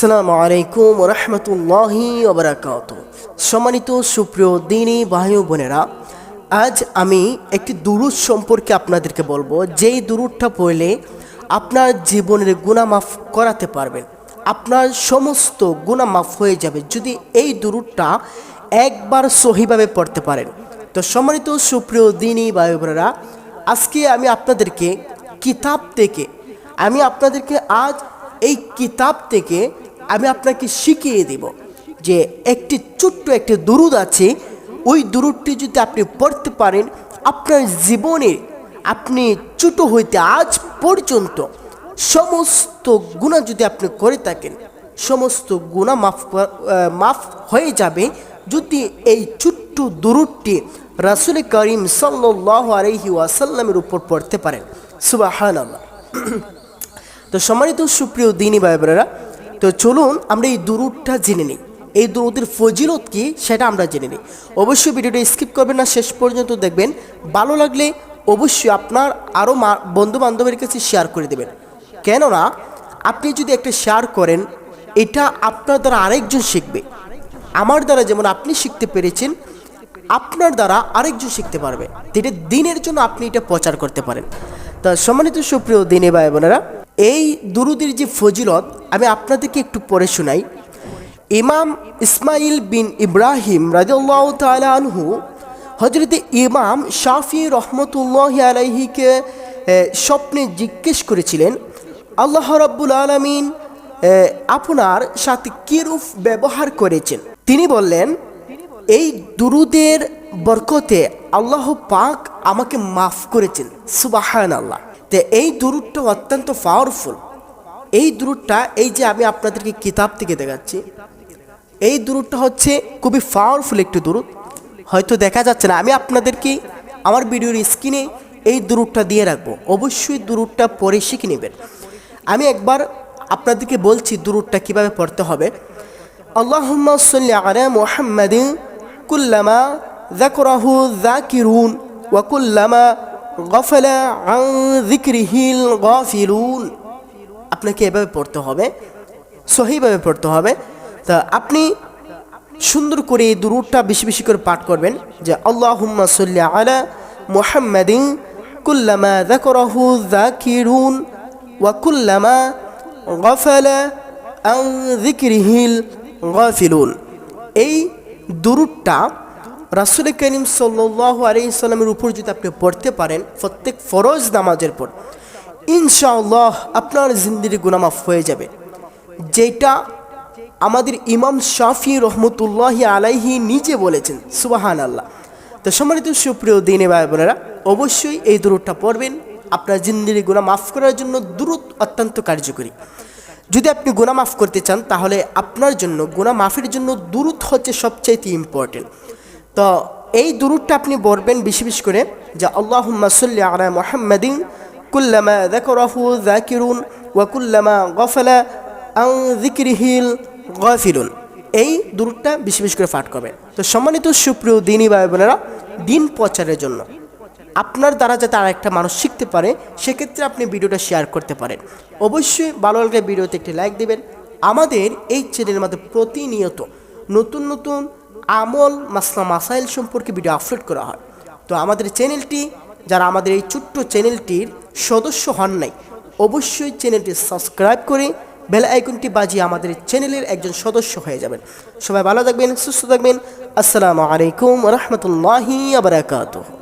আসসালামু আলাইকুম ওয়া রাহমাতুল্লাহি ওয়া বারাকাতুহু। সম্মানিত সুপ্রিয় দ্বীনী ভাই ও বোনেরা, আজ আমি একটি দুরূদ সম্পর্কে আপনাদেরকে বলবো, যেই দুরূদটা পড়লে আপনার জীবনের গুনাহ মাফ করাতে পারবেন, আপনার সমস্ত গুনাহ মাফ হয়ে যাবে যদি এই দুরূদটা একবার সহিভাবে পড়তে পারেন। তো সম্মানিত সুপ্রিয় দ্বীনী ভাই ও বোনেরা, আজকে আমি আপনাদেরকে কিতাব থেকে আজ এই কিতাব থেকে আমি আপনাকে শিখিয়ে দেব যে একটি ছোট্ট একটি দুরূদ আছে, ওই দুরূদটি যদি আপনি পড়তে পারেন, আপনার জীবনে আপনি ছোট হইতে আজ পর্যন্ত সমস্ত গুনাহ যদি আপনি করে থাকেন, সমস্ত গুনাহ মাফ হয়ে যাবে যদি এই ছোট্ট দুরূদটি রাসূল করিম সাল্লাল্লাহু আলাইহি ওয়াসাল্লামের উপর পড়তে পারেন। সুবহানাল্লাহ। তো সম্মানিত সুপ্রিয় দ্বীনী ভাই বোনেরা, তো চলুন আমরা এই দুরূদটা জেনে নিই, এই দুরূদের ফজিলত কি সেটা আমরা জেনে নিই। অবশ্যই ভিডিওটা স্কিপ করবেন না, শেষ পর্যন্ত দেখবেন। ভালো লাগলে অবশ্যই আপনার আরও বন্ধু বান্ধবের কাছে শেয়ার করে দেবেন, কেননা আপনি যদি একটা শেয়ার করেন, এটা আপনার দ্বারা আরেকজন শিখবে। আমার দ্বারা যেমন আপনি শিখতে পেরেছেন, আপনার দ্বারা আরেকজন শিখতে পারবে। এটা দিনের জন্য আপনি এটা প্রচার করতে পারেন। তা সম্মানিত সুপ্রিয় দ্বীনী ভাই বোনেরা, এই দুরূদের যে ফজিলত আমি আপনাদেরকে একটু পড়ে শোনাই। ইমাম ইসমাইল বিন ইব্রাহিম রাদিয়াল্লাহু তাআলা আনহু হযরতে ইমাম শাফি রহমতুল্লাহি আলাইহিকে স্বপ্নে জিজ্ঞেস করেছিলেন, আল্লাহ রাব্বুল আলামিন আপনার সাথে কী রূপ ব্যবহার করেছেন? তিনি বললেন, এই দুরূদের বরকতে আল্লাহ পাক আমাকে মাফ করেছেন। সুবহানাল্লাহ। তো এই দুরূদটা অত্যন্ত পাওয়ারফুল। এই দুরূদটা, এই যে আমি আপনাদেরকে কিতাব থেকে দেখাচ্ছি, এই দুরূদটা হচ্ছে খুবই পাওয়ারফুল একটি দুরূদ। হয়তো দেখা যাচ্ছে না, আমি আপনাদেরকে আমার ভিডিওর স্ক্রিনে এই দুরূদটা দিয়ে রাখবো, অবশ্যই দুরূদটা পড়ে শিখে নেবেন। আমি একবার আপনাদেরকে বলছি দুরূদটা কিভাবে পড়তে হবে। আল্লাহুম্মা সাল্লি আলা মুহাম্মাদিন কুল্লামা যাকরাহু যাকিরুন ওয়া কুল্লামা গাফালা আন যিকরিহিল গাফিলুন। আপনাকে এভাবে পড়তে হবে, সহিভাবে পড়তে হবে। তা আপনি সুন্দর করে এই দুরূদটা বেশি বেশি করে পাঠ করবেন, যে আল্লাহুম্মা সাল্লি আলা মুহাম্মাদিন কুল্লামা যাকরাহু যাকিরুন ওয়া কুল্লামা গাফালা আন যিকরিহিল গাফিলুন। এই দুরূদটা রাসূল করিম সাল্লাল্লাহু আলাইহি সাল্লামের উপর যদি আপনি পড়তে পারেন প্রত্যেক ফরজ নামাজের পর, ইনশাআল্লাহ আপনার জিন্দেগির গুনাহ মাফ হয়ে যাবে, যেটা আমাদের ইমাম শাফি রহমতুল্লাহি আলাইহি নিজে বলেছেন। সুবহানাল্লাহ। তো সম্মানিত সুপ্রিয় দ্বীনী ভাই বোনেরা, অবশ্যই এই দুরূদটা পড়বেন। আপনার জিন্দেগির গুনাহ মাফ করার জন্য দুরূদ অত্যন্ত কার্যকরী। যদি আপনি গুনাহ মাফ করতে চান, তাহলে আপনার জন্য গুনাহ মাফের জন্য দুরূদ হচ্ছে সবচাইতে ইম্পর্টেন্ট। তো এই দুরূদটা আপনি পড়বেন বেশি বেশি করে, যে আল্লাহুম্মা সাল্লি আলা মুহাম্মাদিন কুল্লামা যাকরাহু যাকিরুন ওয়া কুল্লামা গাফালা আন যিকরিহিল গাফিলুন। এই দুরূদটা বেশি বেশি করে পাঠ করবেন। তো সম্মানিত সুপ্রিয় দ্বীনী ভাই বোনেরা, দিন প্রচারের জন্য আপনার দ্বারা যাতে আরেকটা মানুষ শিখতে পারে, সেক্ষেত্রে আপনি ভিডিওটা শেয়ার করতে পারেন। অবশ্যই ভালো লাগলে ভিডিওতে একটি লাইক দেবেন। আমাদের এই চ্যানেলের মধ্যে প্রতিনিয়ত নতুন নতুন আমল মাসলা মাসাইল সম্পর্কে ভিডিও আপলোড করা হয়। তো আমাদের চ্যানেলটি, যারা আমাদের এই ছোট্ট চ্যানেলটির সদস্য হন নাই, অবশ্যই চ্যানেলটি সাবস্ক্রাইব করে বেল আইকনটি বাজিয়ে আমাদের চ্যানেলের একজন সদস্য হয়ে যাবেন। সবাই ভালো থাকবেন, সুস্থ থাকবেন। আসসালামু আলাইকুম ওয়া রাহমাতুল্লাহি ওয়া বারাকাতুহু।